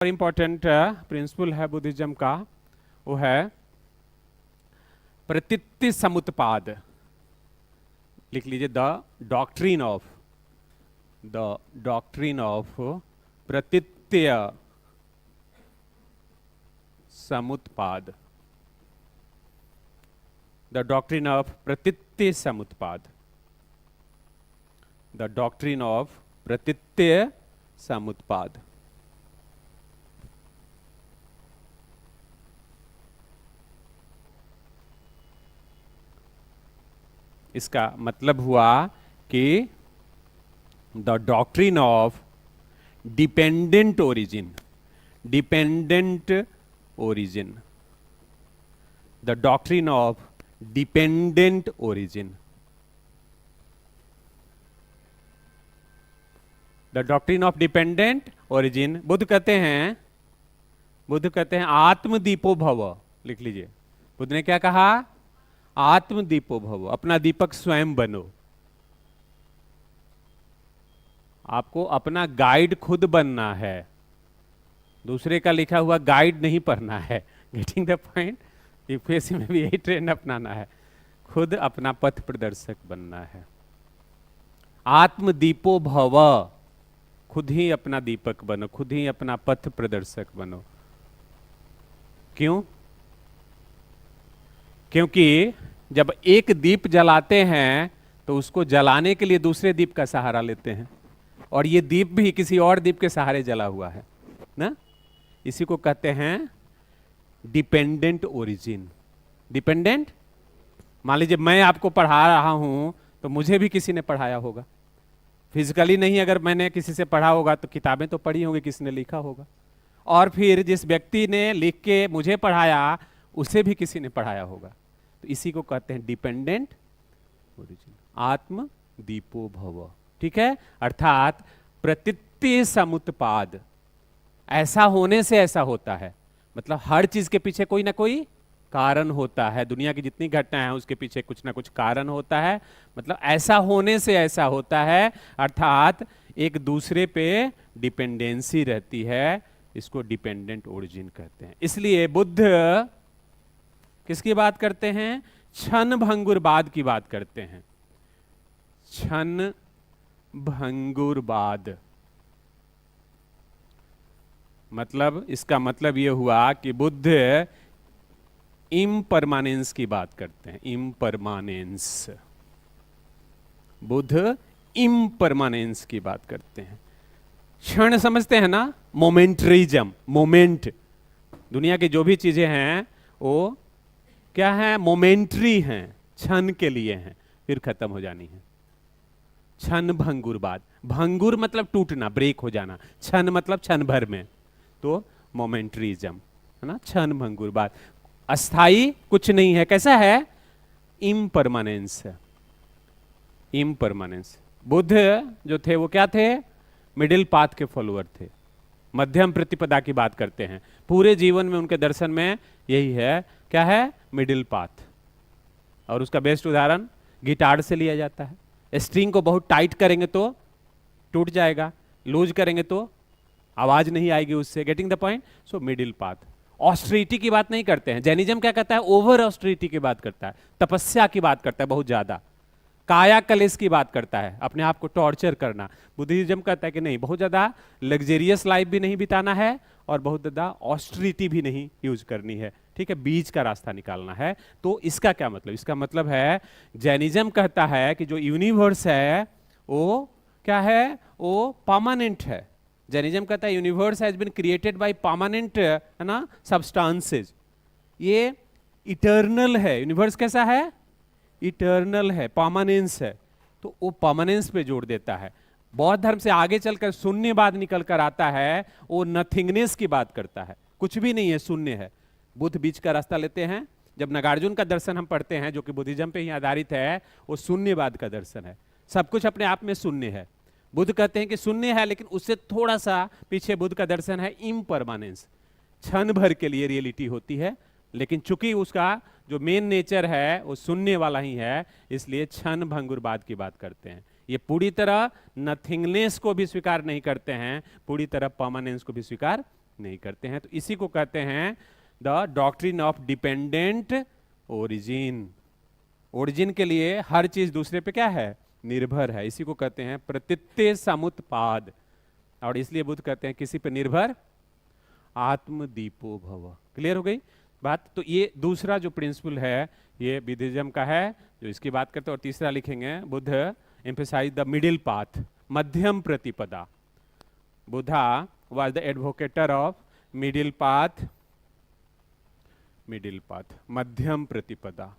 और important principal है Buddhism का, वो है प्रतीति समुत्पाद। लिख लीजिए, the doctrine of pratitya samutpada. The doctrine of pratitya samutpada. The doctrine of pratitya samutpada. इसका मतलब हुआ कि the doctrine of dependent origin. Dependent origin. The doctrine of dependent origin. The doctrine of dependent origin. Buddha कहते हैं आत्मदीपो भव। लिख लीजिए, बुद्ध ने क्या कहा? आत्मदीपो भव। अपना दीपक स्वयं बनो। आपको अपना गाइड खुद बनना है, दूसरे का लिखा हुआ गाइड नहीं पढ़ना है। Getting the point? यूपीएससी में भी यही ट्रेंड अपनाना है, खुद अपना पथ प्रदर्शक बनना है। आत्मदीपो भव। खुद ही अपना दीपक बनो, खुद ही अपना पथ प्रदर्शक बनो। क्यों? क्योंकि जब एक दीप जलाते हैं तो उसको जलाने के लिए दूसरे दीप का सहारा लेते हैं, और ये दीप भी किसी और दीप के सहारे जला हुआ है ना। इसी को कहते हैं डिपेंडेंट ओरिजिन। डिपेंडेंट, मान लीजिए मैं आपको पढ़ा रहा हूं तो मुझे भी किसी ने पढ़ाया होगा, फिजिकली नहीं। अगर मैंने किसी से पढ़ा होगा तो किताबें तो पढ़ी होंगी, किसी ने लिखा होगा, और फिर जिस व्यक्ति ने लिख के मुझे पढ़ाया उसे भी किसी ने पढ़ाया होगा। तो इसी को कहते हैं डिपेंडेंट ओरिजिन। आत्म दीपो भव। ठीक है, अर्थात प्रतीति समुत्पाद। ऐसा होने से ऐसा होता है, मतलब हर चीज के पीछे कोई ना कोई कारण होता है। दुनिया की जितनी घटनाएं हैं उसके पीछे कुछ ना कुछ कारण होता है, मतलब ऐसा होने से ऐसा होता है, अर्थात एक दूसरे पे डिपेंडेंसी रहती है। इसको डिपेंडेंट ओरिजिन कहते हैं। इसलिए बुद्ध किसकी बात करते हैं? क्षण भंगुरवाद की बात करते हैं। क्षण भंगुरवाद मतलब, इसका मतलब यह हुआ कि बुद्ध इम्परमानेंस की बात करते हैं। इम्परमानेंस। बुद्ध इम्परमानेंस की बात करते हैं। क्षण समझते हैं ना, मोमेंटरिज्म। मोमेंट, दुनिया की जो भी चीजें हैं वो क्या है? मोमेंटरी हैं, क्षण के लिए हैं, फिर खत्म हो जानी है। क्षण भंगुरवाद। भंगुर मतलब टूटना, ब्रेक हो जाना। क्षण मतलब क्षण भर में, तो मोमेंटरिज्म है ना। क्षण भंगुरवाद, अस्थाई कुछ नहीं है। कैसा है? इम्परमानेंस है। इम्परमानेंस। बुद्ध जो थे वो क्या थे? मिडिल पाथ के फॉलोअर थे, मध्यम प्रतिपदा की बात करते हैं। पूरे जीवन में उनके दर्शन में यही है। क्या है? Middle path. और उसका बेस्ट उदाहरण गिटार से लिया जाता है। स्ट्रिंग को बहुत टाइट करेंगे तो टूट जाएगा, लूज करेंगे तो आवाज नहीं आएगी उससे। Getting the point? So middle path. Austerity की बात नहीं करते हैं। जैनिज्म क्या कहता है? ओवर ऑस्टेरिटी की बात करता है, तपस्या की बात करता है, बहुत ज्यादा काया कलेश की बात करता है, अपने आप को टॉर्चर करना। बुद्धिज्म कहता है कि नहीं, बहुत ज्यादा लग्जरियस लाइफ भी नहीं बिताना है और बहुत ज्यादा ऑस्टेरिटी भी नहीं यूज करनी है। ठीक है, बीच का रास्ता निकालना है। तो इसका क्या मतलब? इसका मतलब है जैनिज्म कहता है कि जो यूनिवर्स है वो क्या है? वो परमानेंट है। जैनिज्म कहता है universe has been created by permanent, है ना, सब्सटेंसेस। ये इटर्नल है। यूनिवर्स कैसा है? इटर्नल है, परमानेंस है। तो वो परमानेंस पे जोर देता है। बौद्ध धर्म से आगे चलकर शून्यवाद निकल कर आता है, वो नथिंगनेस की बात करता है, कुछ भी नहीं है, शून्य है। बुद्ध बीच का रास्ता लेते हैं। जब नागार्जुन का दर्शन हम पढ़ते हैं जो कि बुद्धिज्म पे ही आधारित है, वो शून्यवाद का दर्शन है। सब कुछ अपने आप में शून्य है। बुद्ध कहते हैं कि शून्य है, लेकिन उससे थोड़ा सा पीछे बुद्ध का दर्शन है इम्परमानेंस। क्षण भर के लिए रियलिटी होती है, लेकिन चूंकि उसका जो मेन नेचर है वो शून्य वाला ही है, इसलिए क्षण भंगुरवाद की बात करते हैं। ये पूरी तरह नथिंगनेस को भी स्वीकार नहीं करते हैं, पूरी तरह परमानेंस को भी स्वीकार नहीं करते हैं। तो इसी को कहते हैं the doctrine of dependent origin. Origin के लिए हर चीज दूसरे पे क्या है, निर्भर है। इसी को कहते हैं प्रतीत्य समुत्पाद। और इसलिए बुद्ध कहते हैं किसी पे निर्भर आत्मदीपो भव। क्लियर हो गई बात। तो ये दूसरा जो प्रिंसिपल है ये बुद्धिज्म का है जो इसकी बात करते हैं। और तीसरा लिखेंगे Buddha emphasise the middle path, मध्यम प्रतिपदा। Buddha was the advocator of middle path, मध्यम प्रतिपदा।